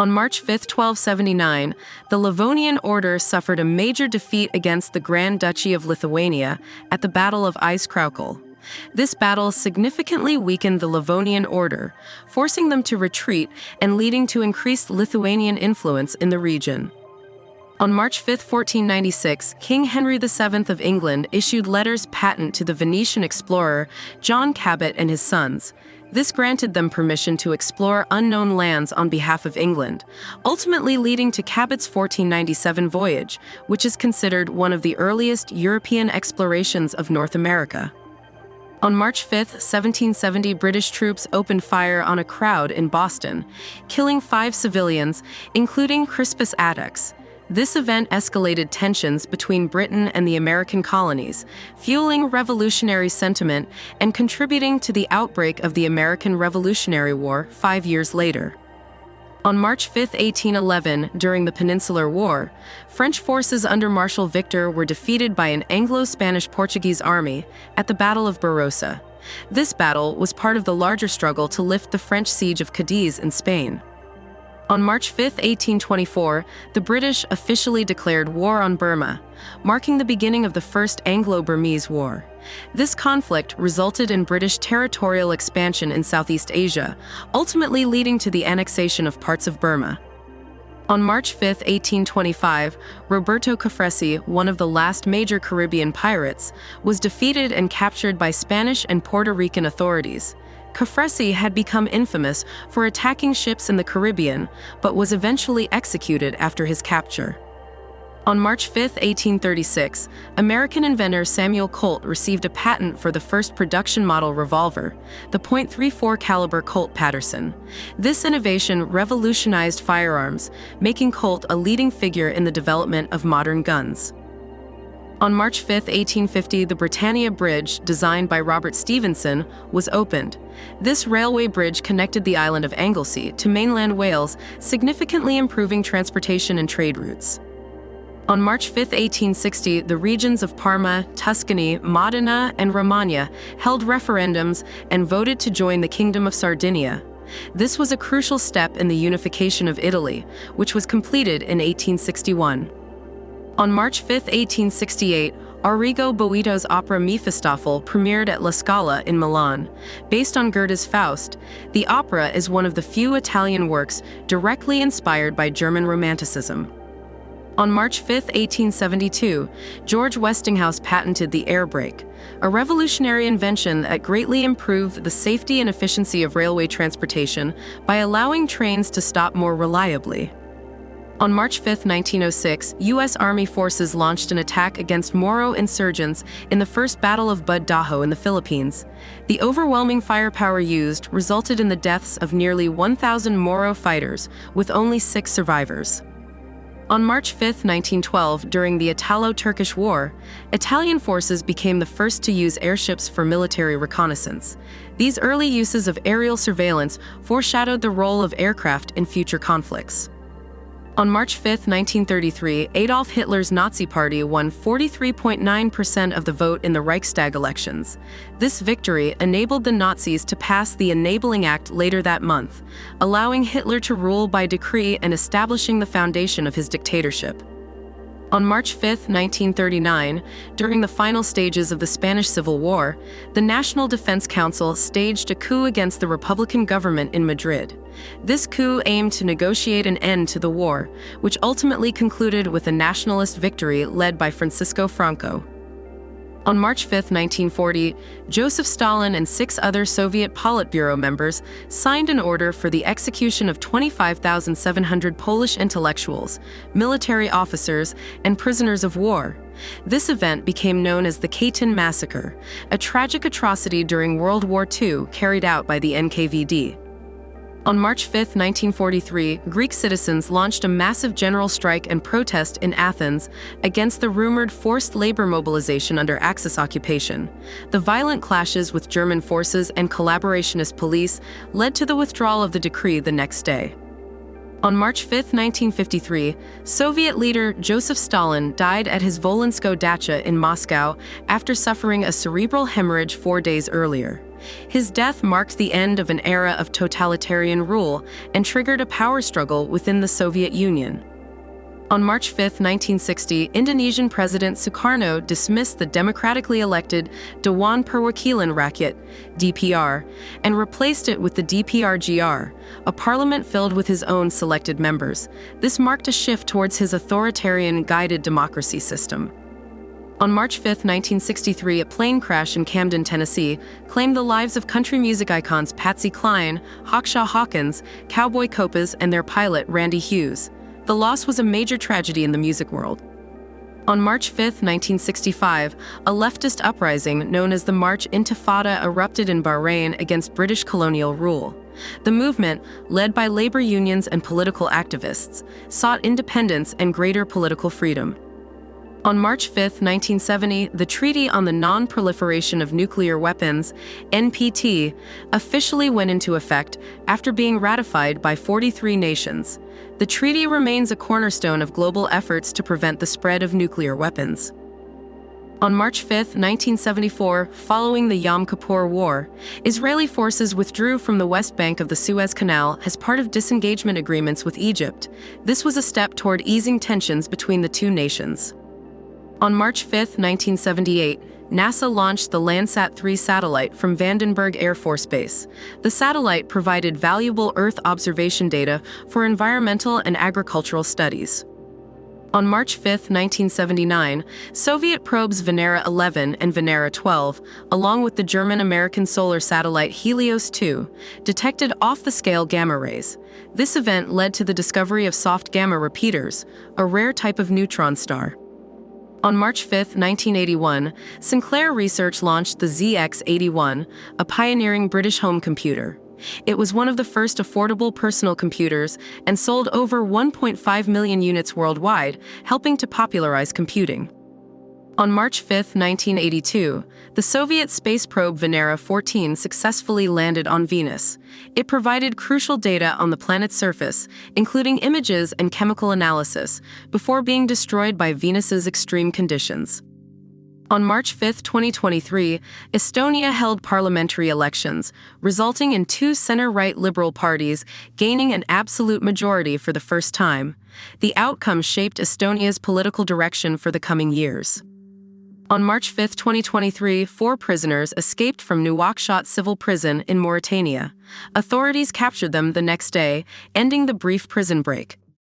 On March 5, 1279, the Livonian Order suffered a major defeat against the Grand Duchy of Lithuania at the Battle of Aizkraukle. This battle significantly weakened the Livonian Order, forcing them to retreat and leading to increased Lithuanian influence in the region. On March 5, 1496, King Henry VII of England issued letters patent to the Venetian explorer John Cabot and his sons. This granted them permission to explore unknown lands on behalf of England, ultimately leading to Cabot's 1497 voyage, which is considered one of the earliest European explorations of North America. On March 5, 1770, British troops opened fire on a crowd in Boston, killing 5 civilians, including Crispus Attucks. This event escalated tensions between Britain and the American colonies, fueling revolutionary sentiment and contributing to the outbreak of the American Revolutionary War 5 years later. On March 5, 1811, during the Peninsular War, French forces under Marshal Victor were defeated by an Anglo-Spanish-Portuguese army at the Battle of Barrosa. This battle was part of the larger struggle to lift the French siege of Cadiz in Spain. On March 5, 1824, the British officially declared war on Burma, marking the beginning of the First Anglo-Burmese War. This conflict resulted in British territorial expansion in Southeast Asia, ultimately leading to the annexation of parts of Burma. On March 5, 1825, Roberto Cafresi, one of the last major Caribbean pirates, was defeated and captured by Spanish and Puerto Rican authorities. Cafresi had become infamous for attacking ships in the Caribbean, but was eventually executed after his capture. On March 5, 1836, American inventor Samuel Colt received a patent for the first production model revolver, the .34 caliber Colt Patterson. This innovation revolutionized firearms, making Colt a leading figure in the development of modern guns. On March 5, 1850, the Britannia Bridge, designed by Robert Stephenson, was opened. This railway bridge connected the island of Anglesey to mainland Wales, significantly improving transportation and trade routes. On March 5, 1860, the regions of Parma, Tuscany, Modena, and Romagna held referendums and voted to join the Kingdom of Sardinia. This was a crucial step in the unification of Italy, which was completed in 1861. On March 5, 1868, Arrigo Boito's opera Mephistopheles premiered at La Scala in Milan. Based on Goethe's Faust, the opera is one of the few Italian works directly inspired by German Romanticism. On March 5, 1872, George Westinghouse patented the air brake, a revolutionary invention that greatly improved the safety and efficiency of railway transportation by allowing trains to stop more reliably. On March 5, 1906, U.S. Army forces launched an attack against Moro insurgents in the First Battle of Dajo in the Philippines. The overwhelming firepower used resulted in the deaths of nearly 1,000 Moro fighters, with only 6 survivors. On March 5, 1912, during the Italo-Turkish War, Italian forces became the first to use airships for military reconnaissance. These early uses of aerial surveillance foreshadowed the role of aircraft in future conflicts. On March 5, 1933, Adolf Hitler's Nazi Party won 43.9% of the vote in the Reichstag elections. This victory enabled the Nazis to pass the Enabling Act later that month, allowing Hitler to rule by decree and establishing the foundation of his dictatorship. On March 5, 1939, during the final stages of the Spanish Civil War, the National Defense Council staged a coup against the Republican government in Madrid. This coup aimed to negotiate an end to the war, which ultimately concluded with a nationalist victory led by Francisco Franco. On March 5, 1940, Joseph Stalin and 6 other Soviet Politburo members signed an order for the execution of 25,700 Polish intellectuals, military officers, and prisoners of war. This event became known as the Katyn Massacre, a tragic atrocity during World War II carried out by the NKVD. On March 5, 1943, Greek citizens launched a massive general strike and protest in Athens against the rumored forced labor mobilization under Axis occupation. The violent clashes with German forces and collaborationist police led to the withdrawal of the decree the next day. On March 5, 1953, Soviet leader Joseph Stalin died at his Volinskoye dacha in Moscow after suffering a cerebral hemorrhage 4 days earlier. His death marked the end of an era of totalitarian rule and triggered a power struggle within the Soviet Union. On March 5, 1960, Indonesian President Sukarno dismissed the democratically elected Dewan Perwakilan Rakyat (DPR) and replaced it with the DPR-GR, a parliament filled with his own selected members. This marked a shift towards his authoritarian guided democracy system. On March 5, 1963, a plane crash in Camden, Tennessee, claimed the lives of country music icons Patsy Cline, Hawkshaw Hawkins, Cowboy Copas, and their pilot, Randy Hughes. The loss was a major tragedy in the music world. On March 5, 1965, a leftist uprising known as the March Intifada erupted in Bahrain against British colonial rule. The movement, led by labor unions and political activists, sought independence and greater political freedom. On March 5, 1970, the Treaty on the Non-Proliferation of Nuclear Weapons, NPT, officially went into effect after being ratified by 43 nations. The treaty remains a cornerstone of global efforts to prevent the spread of nuclear weapons. On March 5, 1974, following the Yom Kippur War, Israeli forces withdrew from the West Bank of the Suez Canal as part of disengagement agreements with Egypt. This was a step toward easing tensions between the two nations. On March 5, 1978, NASA launched the Landsat 3 satellite from Vandenberg Air Force Base. The satellite provided valuable Earth observation data for environmental and agricultural studies. On March 5, 1979, Soviet probes Venera 11 and Venera 12, along with the German-American solar satellite Helios 2, detected off-the-scale gamma rays. This event led to the discovery of soft gamma repeaters, a rare type of neutron star. On March 5, 1981, Sinclair Research launched the ZX81, a pioneering British home computer. It was one of the first affordable personal computers and sold over 1.5 million units worldwide, helping to popularize computing. On March 5, 1982, the Soviet space probe Venera 14 successfully landed on Venus. It provided crucial data on the planet's surface, including images and chemical analysis, before being destroyed by Venus's extreme conditions. On March 5, 2023, Estonia held parliamentary elections, resulting in two center-right liberal parties gaining an absolute majority for the first time. The outcome shaped Estonia's political direction for the coming years. On March 5, 2023, 4 prisoners escaped from Nouakchott civil prison in Mauritania. Authorities captured them the next day, ending the brief prison break.